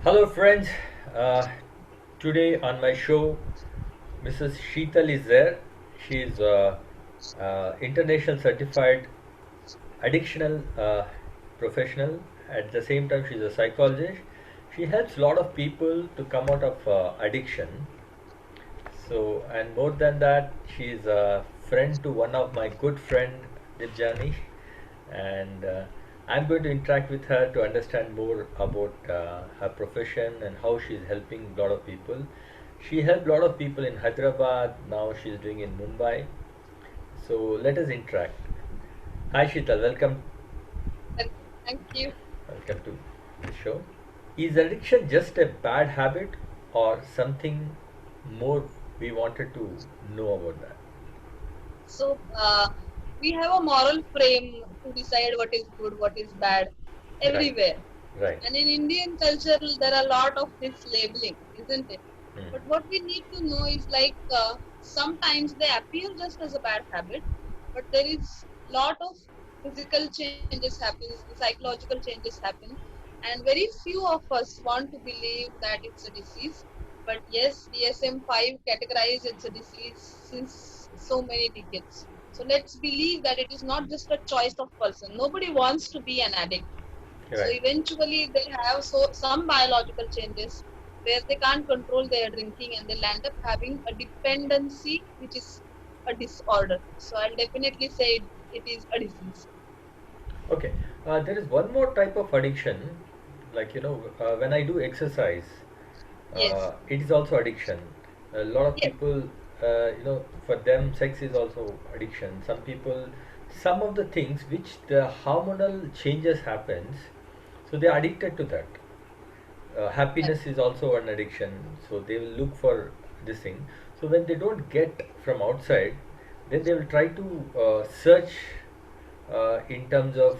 Hello, friends. Uh, Today on my show, Mrs. Sheetal is there. She is international certified addictional professional. At the same time, she's a psychologist. She helps a lot of people to come out of addiction. So, and more than that, she is a friend to one of my good friend, Dibjani, and I'm going to interact with her to understand more about her profession and how she's helping a lot of people. She helped a lot of people in Hyderabad. Now she's doing in Mumbai. So let us interact. Hi, Sheetal. Welcome. Well, thank you. Welcome to the show. Is addiction just a bad habit or something more we wanted to know about that? So, we have a moral frame to decide what is good, what is bad, Right, everywhere. right. And in Indian culture, there are a lot of this labeling, isn't it? Hmm. But what we need to know is sometimes they appear just as a bad habit, but there is lot of physical changes happen, psychological changes happen, and very few of us want to believe that it's a disease. But yes, DSM-5 categorized it's a disease since so many decades. So let's believe that it is not just a choice of person. Nobody wants to be an addict. So Right. eventually they have some biological changes where they can't control their drinking and they'll end up having a dependency, which is a disorder. So I'll definitely say it is a disease. Okay. There is one more type of addiction, like when I do exercise, Yes, it is also addiction. A lot of yes, people, for them, sex is also addiction. Some people, some of the things which the hormonal changes happens, so they are addicted to that. right, Happiness is also an addiction, so they will look for this thing. So when they don't get from outside, then they will try to search in terms of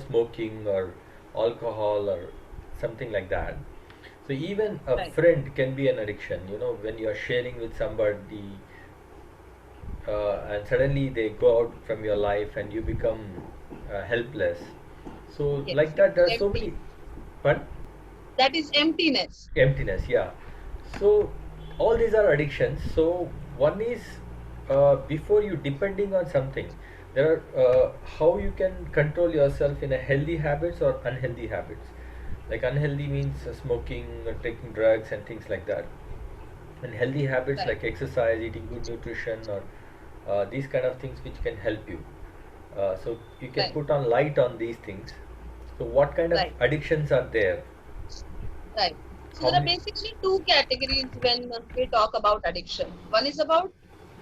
smoking or alcohol or something like that. So even a right, friend can be an addiction, when you are sharing with somebody and suddenly they go out from your life and you become helpless. So yes. like that there are so Empty. many. But That is emptiness. emptiness, yeah. So all these are addictions. So one is before you depending on something, there are how you can control yourself in a healthy habits or unhealthy habits. Like unhealthy means smoking or taking drugs and things like that, and healthy habits Right, like exercise, eating good nutrition, or these kind of things which can help you. So you can right, put on light on these things. So what kind of right, addictions are there? right. So How there are many? basically two categories when we talk about addiction. One is about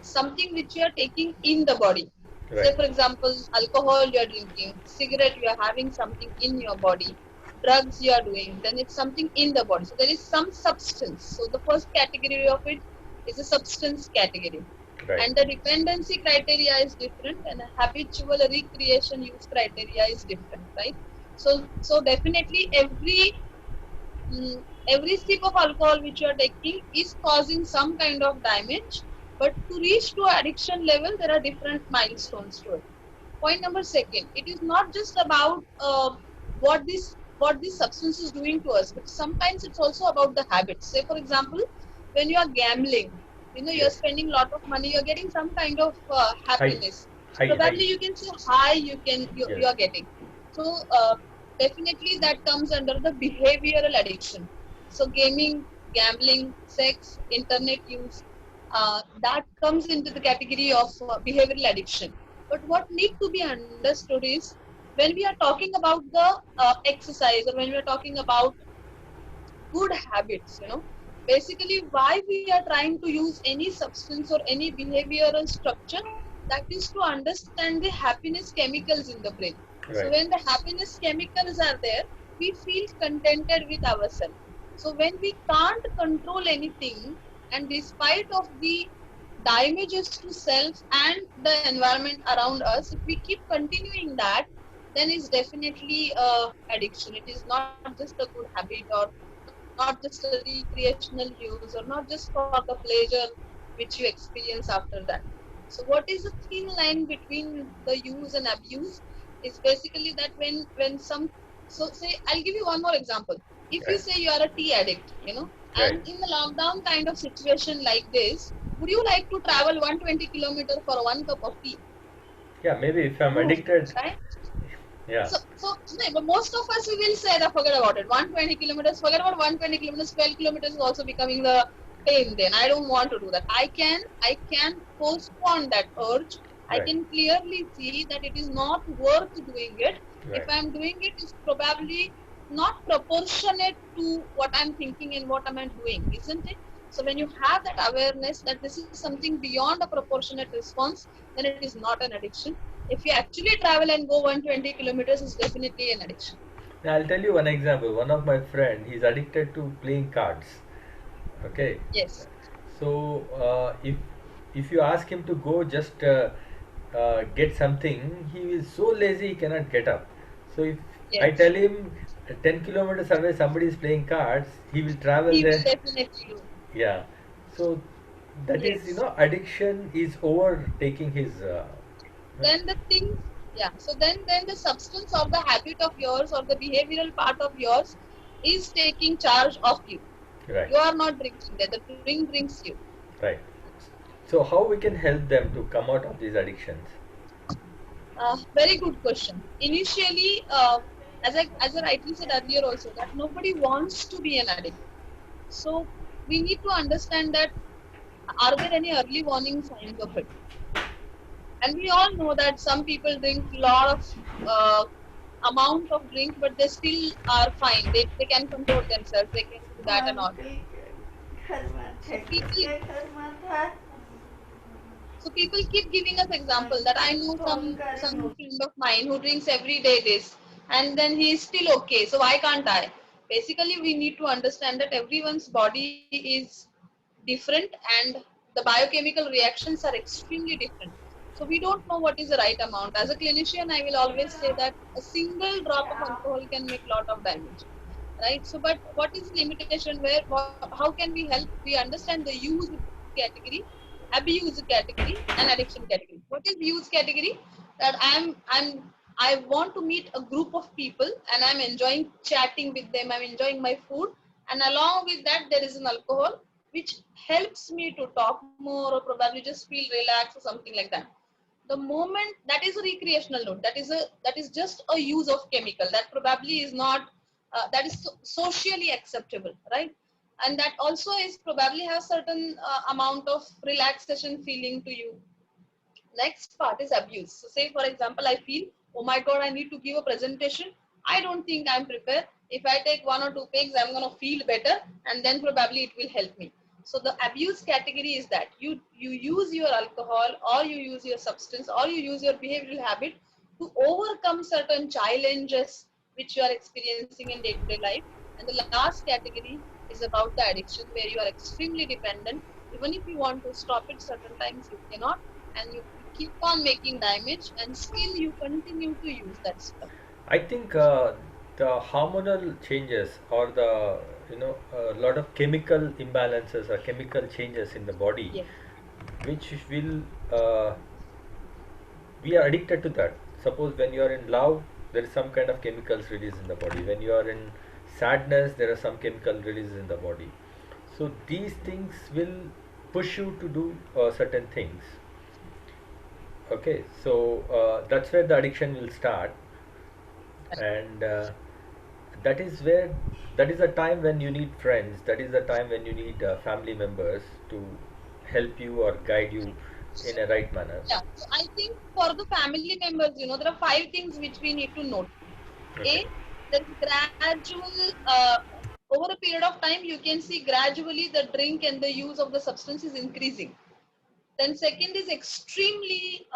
something which you are taking in the body. Say, Right. for example, alcohol you are drinking, cigarette you are having something in your body, drugs you are doing, then it's something in the body. So there is some substance. So the first category of it is a substance category. Right. And the dependency criteria is different and a habitual recreation use criteria is different, right? So definitely every sip of alcohol which you are taking is causing some kind of damage, but to reach to addiction level there are different milestones to it. Point number second, it is not just about what this substance is doing to us, but sometimes it's also about the habits. Say for example, when you are gambling, Yes. you're spending a lot of money, you're getting some kind of High. happiness. High. Probably you can say high Yes. you are getting. So definitely that comes under the behavioral addiction. So gaming, gambling, sex, internet use, that comes into the category of behavioral addiction. But what need to be understood is when we are talking about the exercise, or when we are talking about good habits, basically why we are trying to use any substance or any behavioral structure, that is to understand the happiness chemicals in the brain. So Right. when the happiness chemicals are there, we feel contented with ourselves. So when we can't control anything, and despite of the damages to self and the environment around us, if we keep continuing that, then it's definitely addiction. It is not just a good habit, or not just a recreational use, or not just for the pleasure which you experience after that. So what is the thin line between the use and abuse is basically that when something So say, I'll give you one more example. If you Right. say you are a tea addict, Right. and in the lockdown kind of situation like this, would you like to travel 120 kilometers for one cup of tea? Yeah, maybe if I'm No, addicted. right? Yeah. So no, but most of us we will say that forget about it. 120 kilometers, forget about 120 kilometers. 12 kilometers is also becoming the pain. Then I don't want to do that. I can postpone that urge. I Right. can clearly see that it is not worth doing it. If Right. I'm doing it, it's probably not proportionate to what I'm thinking and what am I doing, isn't it? So when you have that awareness that this is something beyond a proportionate response, then it is not an addiction. If you actually travel and go 120 kilometers, it's definitely an addiction. Now I'll tell you one example. One of my friend, he's addicted to playing cards. Okay. Yes, So if you ask him to go just get something, he is so lazy he cannot get up. So if I yes. tell him 10 kilometers away somebody is playing cards, he will travel He will there. definitely do. Yeah. So that is, Yes. addiction is overtaking his. Then the things, yeah. So then the substance or the habit of yours or the behavioral part of yours is taking charge of you. Right. You are not drinking that. The drink brings you. Right. So how we can help them to come out of these addictions? Very good question. Initially, as I rightly said earlier also, that nobody wants to be an addict. So we need to understand that are there any early warning signs of it? And we all know that some people drink a lot of amount of drink, but they still are fine. They can control themselves. They can do that and all. Uncle घर में So थे people किसके घर में था so people keep giving us example that I know phone some करेंगे friend of mine who drinks every day this, and then he is still okay. So why can't I? Basically, we need to understand that everyone's body is different and the biochemical reactions are extremely different. So we don't know what is the right amount. As a clinician, I will always say that a single drop of alcohol can make a lot of damage, right? So but what is the limitation where how can we help? We understand the use category, abuse category, and addiction category. What is use category? That I want to meet a group of people and I'm enjoying chatting with them, I'm enjoying my food, and along with that there is an alcohol which helps me to talk more or probably just feel relaxed or something like that. The moment that is a recreational note, that is just a use of chemical that probably is not that is socially acceptable, right? And that also is probably have certain amount of relaxation feeling to you. Next part is abuse. So say for example, I feel, oh my god, I need to give a presentation. I don't think I'm prepared. If I take one or two pegs, I'm gonna feel better, and then probably it will help me. So the abuse category is that you use your alcohol or you use your substance or you use your behavioral habit to overcome certain challenges which you are experiencing in day-to-day life. And the last category is about the addiction where you are extremely dependent. Even if you want to stop it, certain times you cannot, and you keep on making damage and still you continue to use that stuff. I think the hormonal changes or the a lot of chemical imbalances or chemical changes in the body, Yes. which will we are addicted to that. Suppose when you are in love, there is some kind of chemicals released in the body. When you are in sadness, there are some chemical releases in the body. So these things will push you to do certain things. Okay, so that's where the addiction will start, and that is where that is a time when you need friends. That is the time when you need family members to help you or guide you in a right manner. Yeah. So I think for the family members, there are five things which we need to note. Okay. A, there is gradual, over a period of time, you can see gradually the drink and the use of the substance is increasing. Then second is extremely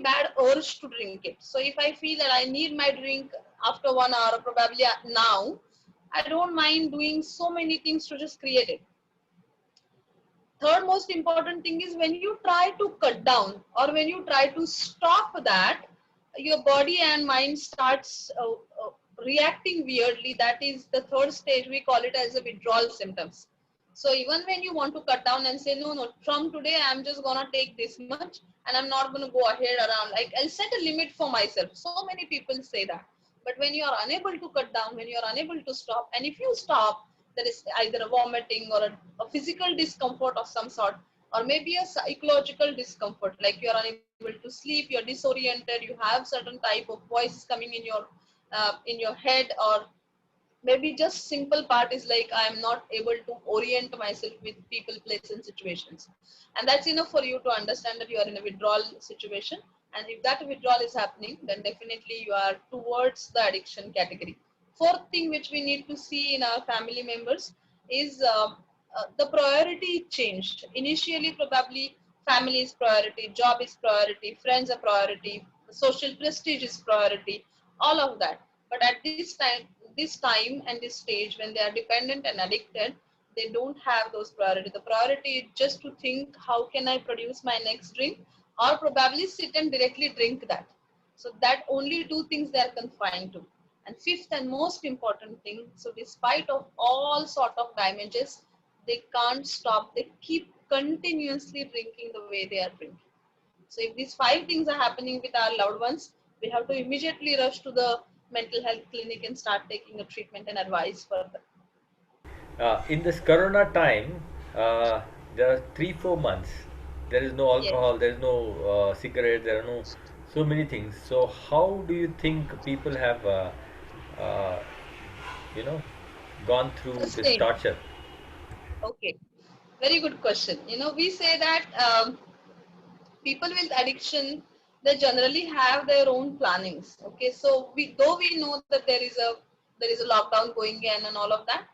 bad urge to drink it. So if I feel that I need my drink after 1 hour, probably now, I don't mind doing so many things to just create it. Third most important thing is when you try to cut down or when you try to stop that, your body and mind starts reacting weirdly. That is the third stage. We call it as a withdrawal symptoms. So even when you want to cut down and say, no, no, from today I'm just gonna take this much and I'm not gonna go ahead around. Like I'll set a limit for myself. So many people say that. But when you are unable to cut down, when you are unable to stop, and if you stop, there is either a vomiting or a physical discomfort of some sort, or maybe a psychological discomfort, like you are unable to sleep, you're disoriented, you have certain type of voices coming in your head, or maybe just simple part is like I am not able to orient myself with people, place, and situations, and that's enough for you to understand that you are in a withdrawal situation. And if that withdrawal is happening, then definitely you are towards the addiction category. Fourth thing which we need to see in our family members is the priority changed. Initially probably family is priority, job is priority, friends are priority, social prestige is priority, all of that. But at this time and this stage, when they are dependent and addicted, they don't have those priority. The priority is just to think how can I produce my next drink, or probably sit and directly drink that. So that only two things they are confined to. And fifth and most important thing, so despite of all sort of damages, they can't stop, they keep continuously drinking the way they are drinking. So if these five things are happening with our loved ones, we have to immediately rush to the mental health clinic and start taking a treatment and advice further. In this Corona time, there are 3 4 months. There is no Yes. alcohol. There is no cigarette. There are no so many things. So how do you think people have, uh, you know, gone through this Sustain. torture? Okay. Very good question. We say that people with addiction, they generally have their own plannings. Okay, so though we know that there is a lockdown going in and all of that,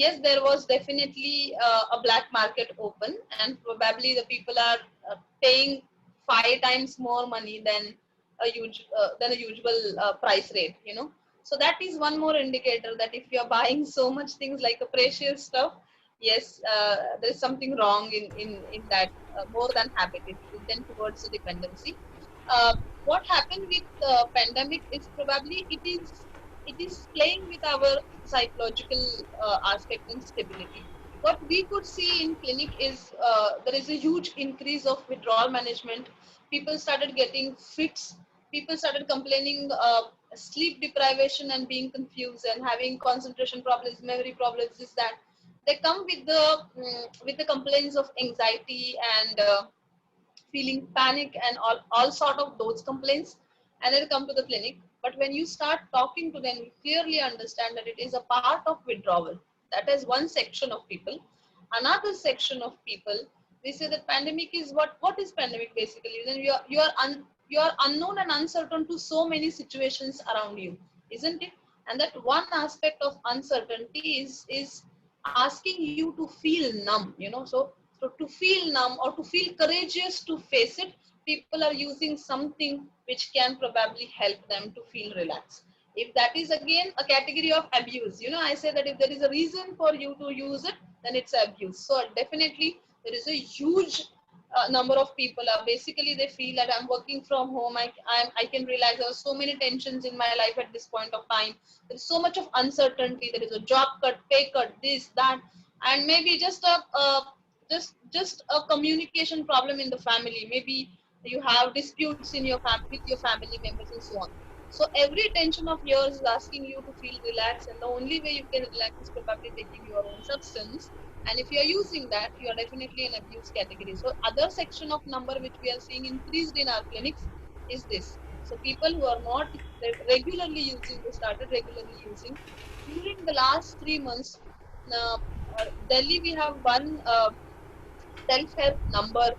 yes, there was definitely a black market open, and probably the people are paying 5 times more money than a usual price rate. So that is one more indicator that if you are buying so much things like a precious stuff, yes, there is something wrong in that. More than habit, it then towards the dependency. What happened with pandemic is probably it is playing with our psychological aspect and stability. What we could see in clinic is there is a huge increase of withdrawal management. People started getting fits. People started complaining sleep deprivation and being confused and having concentration problems, memory problems. Is that they come with the complaints of anxiety and feeling panic and all sort of those complaints, and they'll come to the clinic. But when you start talking to them, you clearly understand that it is a part of withdrawal. That is one section of people. Another section of people, we say that pandemic is what is pandemic basically. Then you are unknown and uncertain to so many situations around you, isn't it? And that one aspect of uncertainty is asking you to feel numb. So to feel numb or to feel courageous to face it, people are using something which can probably help them to feel relaxed. If that is again a category of abuse, I say that if there is a reason for you to use it, then it's abuse. So definitely there is a huge number of people are basically they feel that I'm working from home, I can relax. There are so many tensions in my life at this point of time. There is so much of uncertainty. There is a job cut, pay cut, this, that, and maybe just a communication problem in the family. Maybe you have disputes with your family members and so on. So every tension of yours is asking you to feel relaxed, and the only way you can relax is probably taking your own substance. And if you are using that, you are definitely in abuse category. So other section of number which we are seeing increased in our clinics is this. So people who are not regularly using, they started regularly using during the last 3 months. uh, Delhi, we have one self-help number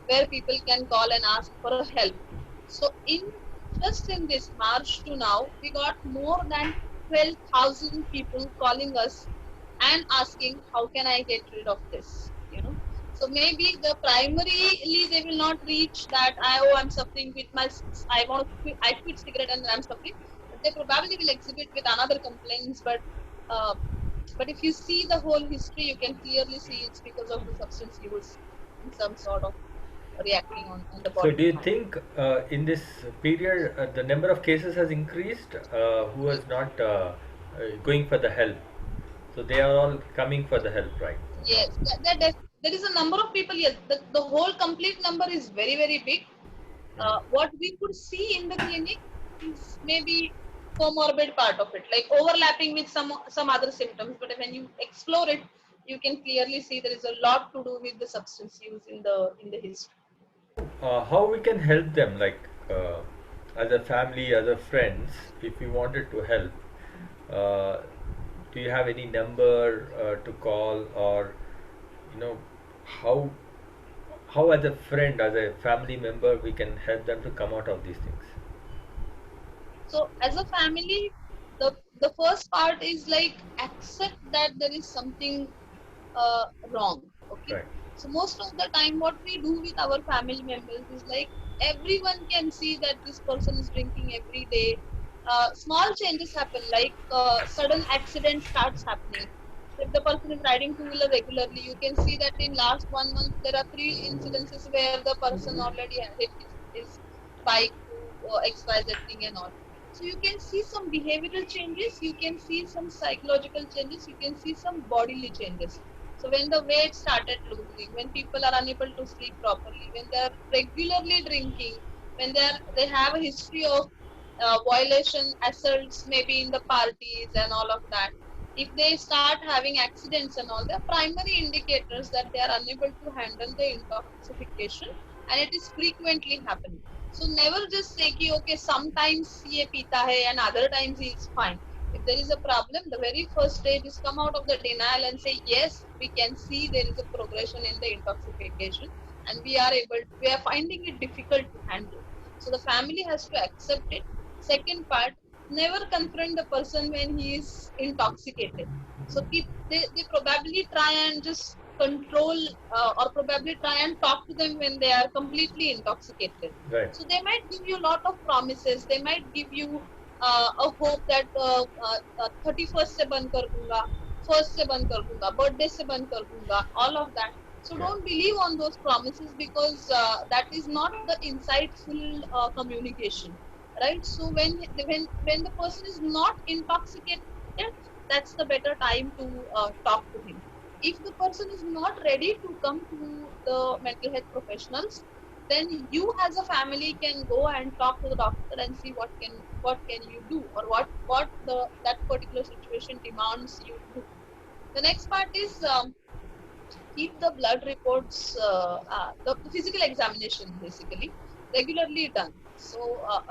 where people can call and ask for help. So just in this March to now, we got more than 12,000 people calling us and asking, how can I get rid of this? So maybe the primarily they will not reach that I'm suffering with I want to I quit cigarette and I'm suffering, but they probably will exhibit with another complaints. Uh, but if you see the whole history, you can clearly see it's because of the substance use and some sort of reacting on the So body. do you think in this period the number of cases has increased who was not going for the help? So they are all coming for the help right now. Yes, there is a number of people. Yes, the whole complete number is very, very big. Mm. What we could see in the clinic is maybe comorbid part of it, like overlapping with some other symptoms. But when you explore it, you can clearly see there is a lot to do with the substance use in the history. How we can help them, like as a family, as a friends, if we wanted to help? Uh, do you have any number to call, or you know, how as a friend, as a family member, we can help them to come out of these things? So as a family, the first part is like accept that there is something wrong. Okay. Right. So most of the time, what we do with our family members is like everyone can see that this person is drinking every day. Small changes happen, like sudden accident starts happening. If the person is riding two-wheeler regularly, you can see that in last 1 month there are 3 incidences where the person already hit his bike to XYZ thing and all. So you can see some behavioral changes, you can see some psychological changes, you can see some bodily changes. So when the weight started losing, when people are unable to sleep properly, when they are regularly drinking, when they have a history of violation, assaults, maybe in the parties and all of that. If they start having accidents and all, they're primary indicators that they are unable to handle the intoxication, and it is frequently happening. So never just say ki okay, sometimes ye pita hai and other times he is fine. If there is a problem, the very first stage is come out of the denial and say, yes, we can see there is a progression in the intoxication and we are finding it difficult to handle. So the family has to accept it. Second part, never confront the person when he is intoxicated. So they probably try and just control or probably try and talk to them when they are completely intoxicated. Right. So they might give you a lot of promises. They might give you a hope that 31st से बंद कर दूंगा, first से बंद कर दूंगा, birthday से बंद कर दूंगा, all of that. So Yeah. don't believe on those promises because that is not the insightful communication, right? So when the person is not intoxicated, that's the better time to talk to him. If the person is not ready to come to the mental health professionals, then you as a family can go and talk to the doctor and see what can you do, or what the that particular situation demands you to do. The next part is keep the blood reports, the physical examination basically regularly done. So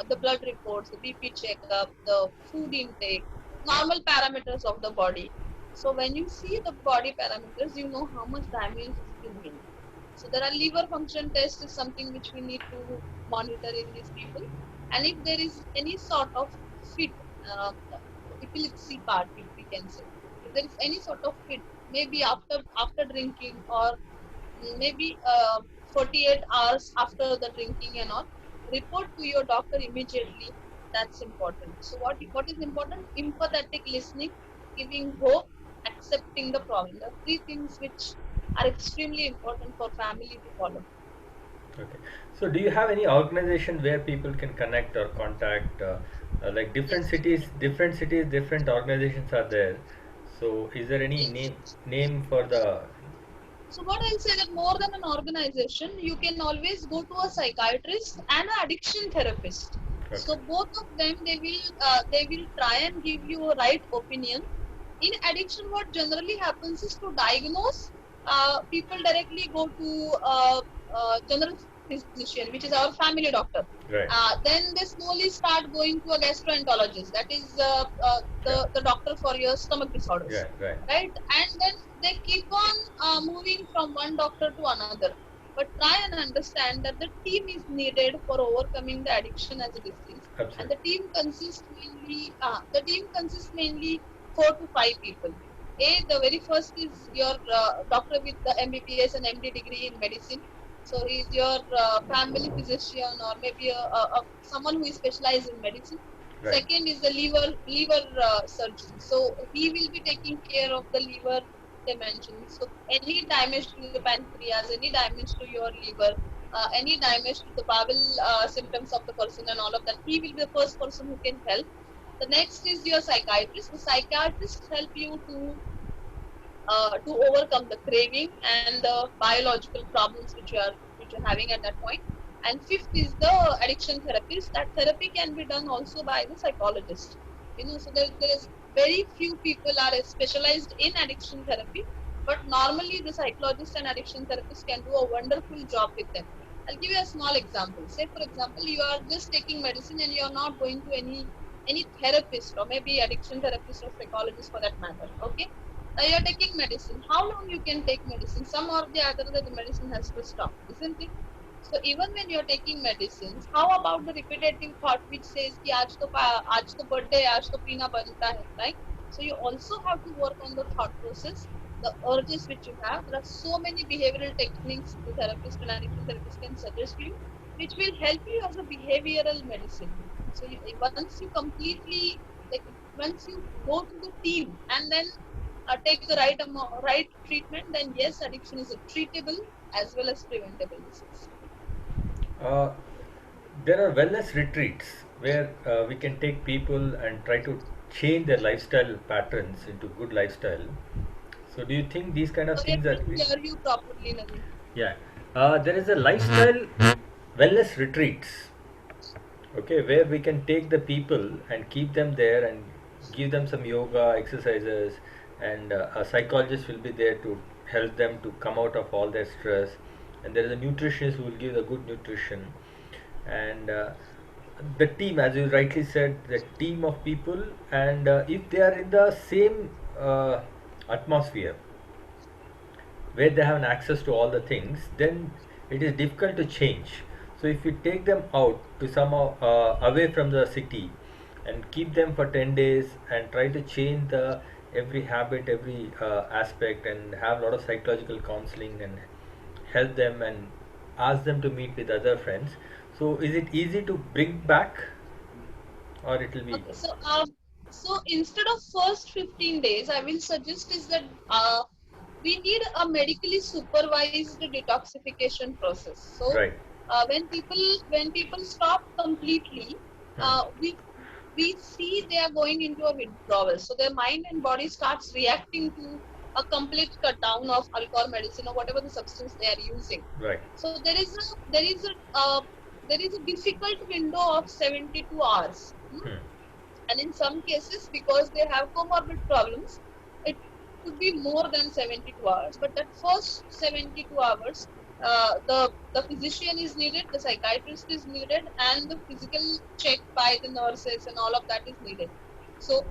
the blood reports, the BP checkup, the food intake, normal parameters of the body. So when you see the body parameters, you know how much damage has been made. So there are liver function tests is something which we need to monitor in these people. And if there is any sort of fit, uh, epilepsy part, if we can say, if there is any sort of fit, maybe after drinking or maybe 48 hours after the drinking and all, report to your doctor immediately. That's important. So what is important? Empathetic listening, giving hope, accepting the problem. The three things which are extremely important for family to follow. Okay. So, do you have any organization where people can connect or contact? Like Yes. different cities, different organizations are there. So, is there any Yes. name for the? So what I'll say that more than an organization, you can always go to a psychiatrist and an addiction therapist. Okay. So both of them they will try and give you a right opinion. In addiction, what generally happens is to diagnose, people directly go to general physician, which is our family doctor. Right. Then they slowly start going to a gastroenterologist, that is Yeah. the doctor for your stomach Yeah. disorders, Right. right? And then they keep on moving from one doctor to another. But try and understand that the team is needed for overcoming the addiction as a disease, and Absolutely. the team consists mainly 4 to 5 people. The very first is your doctor with the MBBS and MD degree in medicine. So he is your family physician, or maybe someone who is specialized in medicine. Right. Second is the liver surgeon. So he will be taking care of the liver dimensions. So any damage to the pancreas, any damage to your liver, any damage to the bowel symptoms of the person and all of that, he will be the first person who can help. The next is your psychiatrist. The psychiatrist help you to overcome the craving and the biological problems which you're having at that point. And fifth is the addiction therapist. That therapy can be done also by the psychologist. So there is very few people are specialized in addiction therapy, but normally the psychologist and addiction therapist can do a wonderful job with them. I'll give you a small example. Say, for example, you are just taking medicine and you are not going to any therapist or maybe addiction therapist or psychologist for that matter. Okay, you are taking medicine. How long you can take medicine? Some or the other that the medicine has to stop, isn't it? So even when you're taking medicines, how about the repetitive thought which says कि आज तो birthday है, आज तो पीना बनता है, right? So you also have to work on the thought process, the urges which you have. There are so many behavioral techniques the therapist and addiction therapist can suggest you, which will help you as a behavioral medicine. So once you completely like once you go to the team and then take the right treatment, then yes, addiction is a treatable as well as preventable disease. Uh, there are wellness retreats where we can take people and try to change their lifestyle patterns into good lifestyle. So, do you think these kind of Sorry, I things are? couldn't hear you properly, Naveen. Yeah, there is a lifestyle wellness retreats. Okay, where we can take the people and keep them there and give them some yoga exercises, and a psychologist will be there to help them to come out of all their stress, and there is a nutritionist who will give the good nutrition, and the team, as you rightly said, the team of people, and if they are in the same atmosphere where they have an access to all the things, then it is difficult to change. So if you take them out to somehow away from the city and keep them for 10 days and try to change the every habit, every aspect, and have a lot of psychological counseling and help them and ask them to meet with other friends. So is it easy to bring back, or it will be? Okay, so instead of first 15 days, I will suggest is that we need a medically supervised detoxification process. So Right. when people stop completely, Hmm. we see they are going into a withdrawal. So their mind and body starts reacting to a complete cut down of alcohol, medicine, or whatever the substance they are using. Right. So there is a difficult window of 72 hours. Hmm. And in some cases, because they have comorbid problems, it could be more than 72 hours. But that first 72 hours, the physician is needed, the psychiatrist is needed, and the physical check by the nurses and all of that is needed. So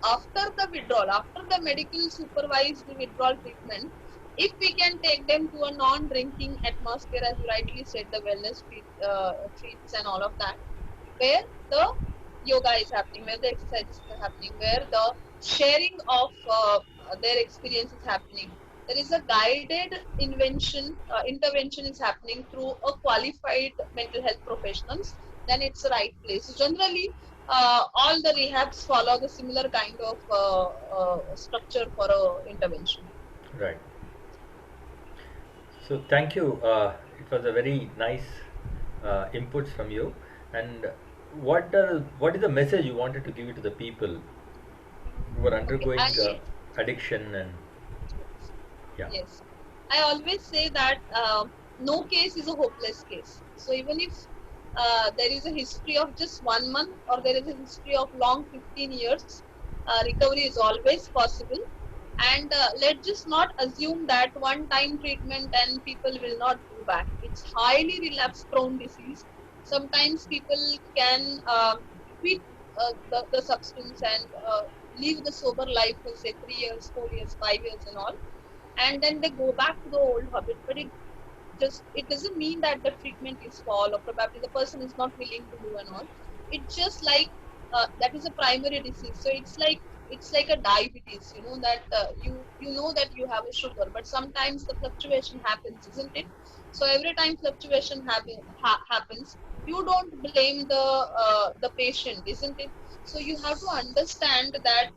after the withdrawal, after the medical supervised withdrawal treatment, if we can take them to a non-drinking atmosphere, as you rightly said, the wellness treats and all of that, where the yoga is happening, where the exercises are happening, where the sharing of their experience is happening. There is a guided intervention is happening through a qualified mental health professionals. Then it's the right place. So generally, all the rehabs follow the similar kind of structure for a intervention. Right. So thank you. It was a very nice inputs from you. And what is the message you wanted to give it to the people who are Okay, undergoing addiction and yeah. yes, I always say that no case is a hopeless case. So even if there is a history of just 1 month or there is a history of long 15 years, recovery is always possible. And let's just not assume that one time treatment and people will not go back. It's highly relapse prone disease. Sometimes people can quit the substance and live the sober life for say 3 years, 4 years, 5 years, and all, and then they go back to the old habit. But it doesn't mean that the treatment is fall or probably the person is not willing to do and all. It's just like that is a primary disease. So it's like a diabetes, that you know that you have a sugar, but sometimes the fluctuation happens, isn't it? So every time fluctuation happens, you don't blame the patient, isn't it? So you have to understand that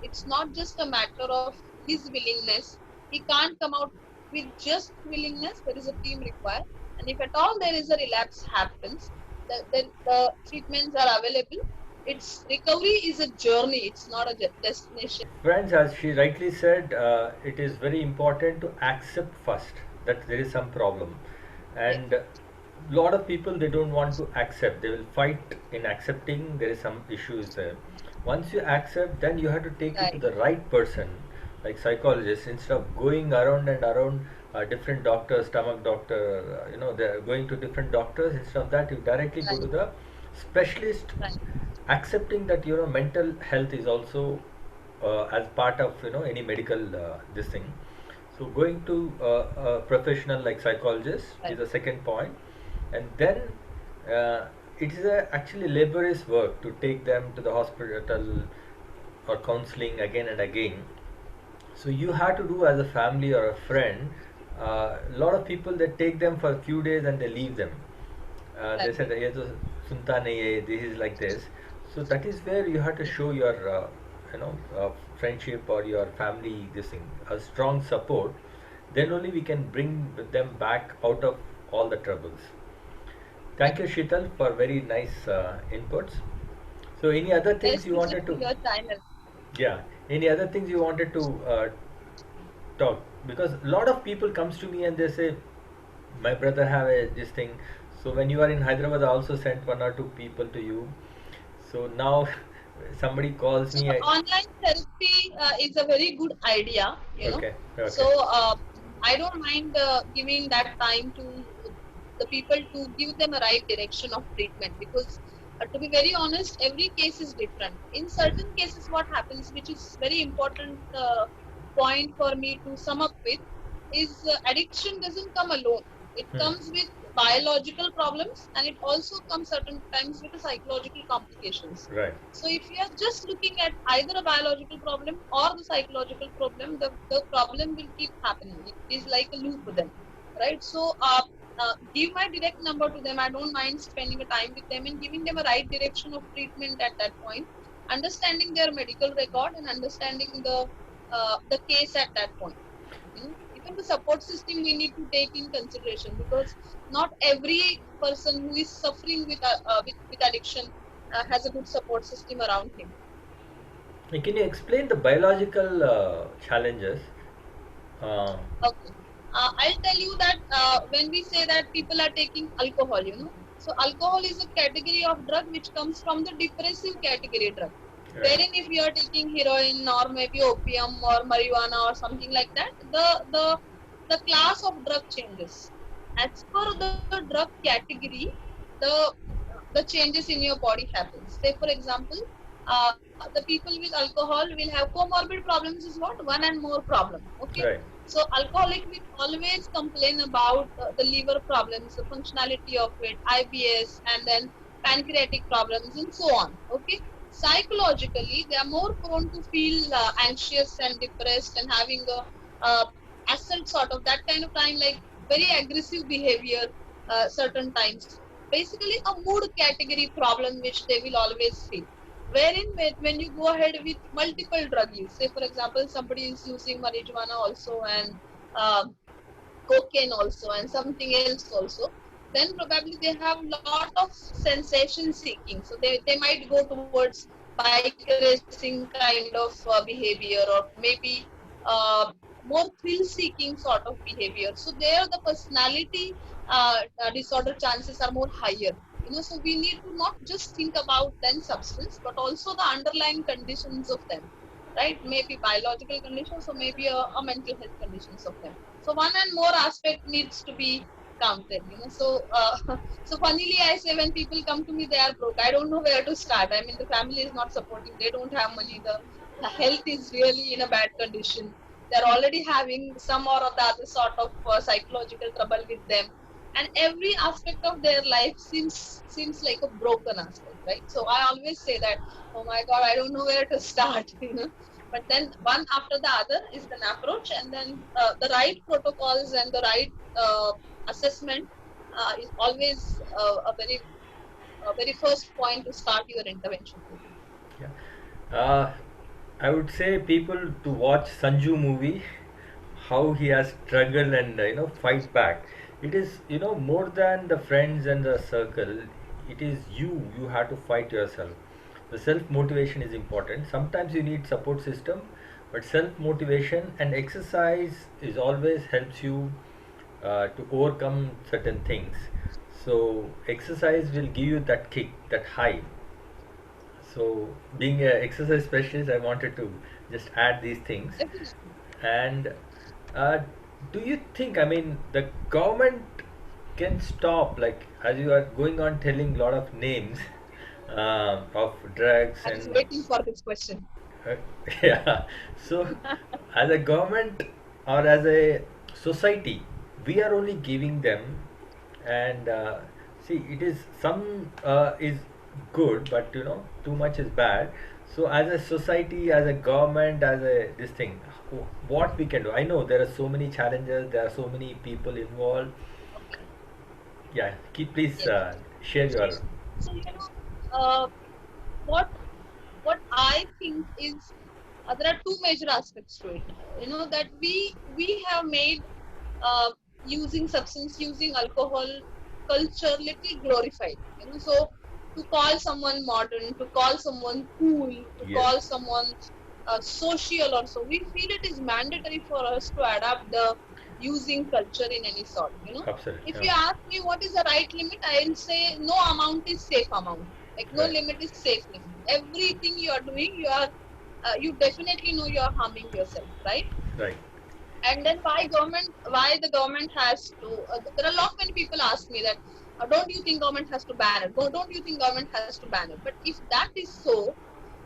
it's not just a matter of his willingness. He can't come out with just willingness. There is a team required, and if at all there is a relapse happens, then the treatments are available. It's recovery is a journey. It's not a destination. Friends, as she rightly said, it is very important to accept first that there is some problem, Yes. and a lot of people they don't want to accept. They will fight in accepting there is some issues there. Once you accept, then you have to take it to Right. the right person, like psychologist, instead of going around and around different doctors, stomach doctor, they're going to different doctors. Instead of that, you directly go Right. to the specialist, Right. accepting that mental health is also as part of any medical this thing. So going to a professional like psychologist is Right. the second point, and then it is actually laborious work to take them to the hospital or counseling again and again. So you have to do as a family or a friend. A lot of people, they take them for a few days and they leave them. They Right. said, "ये तो सुनता नहीं है, this is like this." So that is where you have to show your you know friendship or your family this thing a strong support. Then only we can bring them back out of all the troubles. Thank Right. you, Sheetal, for very nice inputs. So any other things Best you wishes wanted to to? your channel. Yeah. Any other things you wanted to talk? Because a lot of people comes to me and they say, my brother have this thing. So when you are in Hyderabad, I also sent one or two people to you. So now somebody calls So me. online therapy is a very good idea, Okay, So okay, I don't mind giving that time to the people to give them a right direction of treatment because to be very honest, every case is different. In yes, certain cases, what happens, which is very important point for me to sum up with, is addiction doesn't come alone. It hmm, comes with biological problems and it also comes certain times with the psychological complications. right, So if you are just looking at either a biological problem or the psychological problem, the problem will keep happening. It is like a loop then, right? So give my direct number to them. I don't mind spending a time with them and giving them a right direction of treatment at that point, understanding their medical record and understanding the case at that point. Even the support system we need to take in consideration because not every person who is suffering with addiction has a good support system around him. can you explain the biological challenges? Uh, Okay. I'll tell you that when we say that people are taking alcohol, so alcohol is a category of drug which comes from the depressive category drug. right, Wherein if you are taking heroin or maybe opium or marijuana or something like that, the class of drug changes. As per the drug category, the the changes in your body happens. Say for example, the people with alcohol will have comorbid problems is what one and more problem. Okay, right, so alcoholic will always complain about the liver problems, the functionality of it, IBS, and then pancreatic problems, and so on. Okay, psychologically, they are more prone to feel anxious and depressed and having a assault sort of that kind of time, like very aggressive behavior certain times. Basically, a mood category problem which they will always feel. Wherein when you go ahead with multiple drug use, say for example, somebody is using marijuana also and um, cocaine also and something else also, then probably they have lot of sensation seeking. So they might go towards bike racing kind of behavior or maybe uh, more thrill seeking sort of behavior. So there the personality disorder chances are more higher. So we need to not just think about then substance, but also the underlying conditions of them, right? Maybe biological conditions or maybe a mental health conditions of them. So one and more aspect needs to be counted. So so funnily I say when people come to me, they are broke. I don't know where to start. I mean, the family is not supporting. They don't have money. The health is really in a bad condition. They're already having some or the other sort of psychological trouble with them, and every aspect of their life seems like a broken aspect, right? So I always say that, oh my God, I don't know where to start. But then one after the other is an approach, and then the right protocols and the right assessment is always a very first point to start your intervention program. yeah. I would say people to watch Sanju movie, how he has struggled and fight back. It is more than the friends and the circle. It is you. You have to fight yourself. The self motivation is important. Sometimes you need support system, but self motivation and exercise is always helps you to overcome certain things. So exercise will give you that kick, that high. So, being an exercise specialist, I wanted to just add these things. Definitely. And uh, do you think, I mean, the government can stop, like, as you are going on telling a lot of names of drugs I was and waiting for this question. uh, yeah. So, as a government or as a society, we are only giving them, and see, it is some is good, but too much is bad. So, as a society, as a government, as a this thing, what we can do? I know there are so many challenges, there are so many people involved. Okay. Yeah, keep please Yes. share your. So what what I think is there are two major aspects to it. That we have made uh, using substance, using alcohol culture little glorified. So to call someone modern, to call someone cool, to Yes, call someone social, also we feel it is mandatory for us to adapt the using culture in any sort. absolutely. If Yeah. you ask me what is the right limit, I'll say no amount is safe amount. Like no Right, limit is safe limit. Everything you are doing, you definitely know you are harming yourself, right? right, And then why the government has to there are a lot many people ask me that don't you think government has to ban it, don't you think government has to ban it? But if that is so,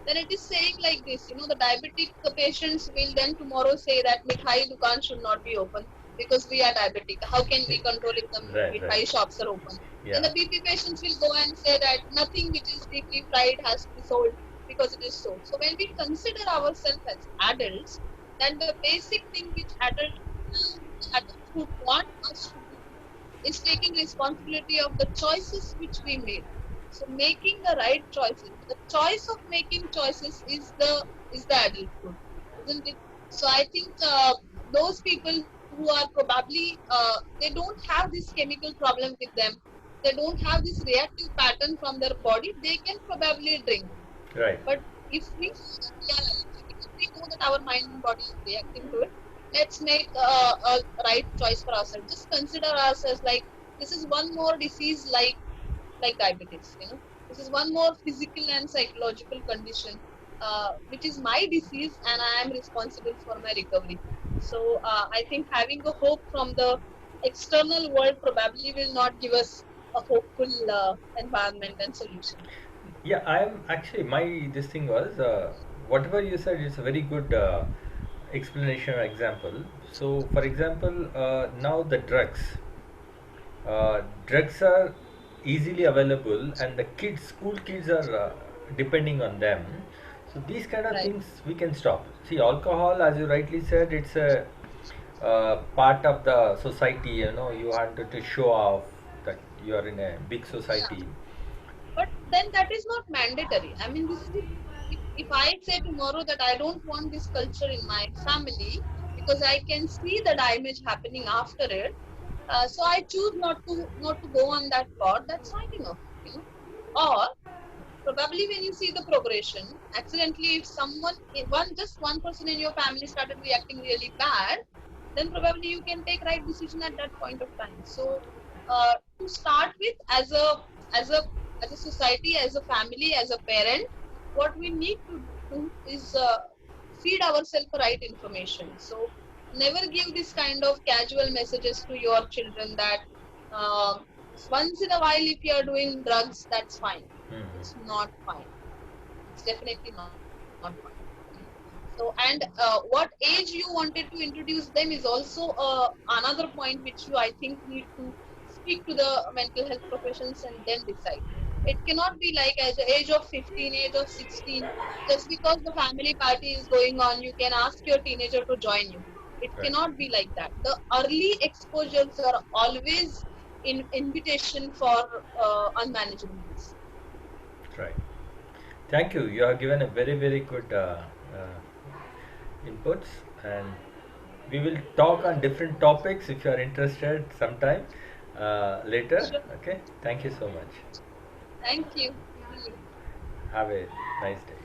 then it is saying like this, the diabetic patients will then tomorrow say that mithai dukan should not be open because we are diabetic. How can we control if the right, right. mithai shops are open? Then Yeah, the bp patients will go and say that nothing which is deeply fried has to be sold because it is so. So when we consider ourselves as adults, then the basic thing which adults would want us to do is taking responsibility of the choices which we made. So making the right choices. The choice of making choices is the adulthood, isn't it? So I think those people who are probably they don't have this chemical problem with them. They don't have this reactive pattern from their body. They can probably drink. right. But if we know that we are allergic, if we know that our mind and body is reacting to it, let's make a right choice for ourselves. Just consider ourselves like this is one more disease like diabetes. This is one more physical and psychological condition, which is my disease, and I am responsible for my recovery. So I think having a hope from the external world probably will not give us a hopeful environment and solution. Yeah, I am actually my this thing was whatever you said is a very good explanation or example. So, for example, now the drugs are easily available, and the kids, school kids, are depending on them. So these kind of Right. things we can stop. See, alcohol, as you rightly said, it's a part of the society. You wanted to show off that you are in a big Yeah. society. But then that is not mandatory. I mean, this is if I say tomorrow that I don't want this culture in my family because I can see the damage happening after it, so I choose not to go on that path. That's fine enough, you know. Or probably when you see the progression, accidentally, if one person in your family started reacting really bad, then probably you can take right decision at that point of time. So to start with, as a as a society, as a family, as a parent, what we need to do is feed ourselves the right information. So never give this kind of casual messages to your children that uh, once in a while if you are doing drugs, that's fine. Mhm. It's not fine. It's definitely not fine. So, and what age you wanted to introduce them is also another point which you, I think, need to speak to the mental health professions and then decide. It cannot be like at the age of 15, age of 16, just because the family party is going on, you can ask your teenager to join you. It Right, cannot be like that. The early exposures are always in invitation for unmanageable use. right. Thank you. You have given a very, very good inputs, and we will talk on different topics if you are interested sometime later. Sure. Okay. Thank you so much. Thank you. See you. Have a nice day.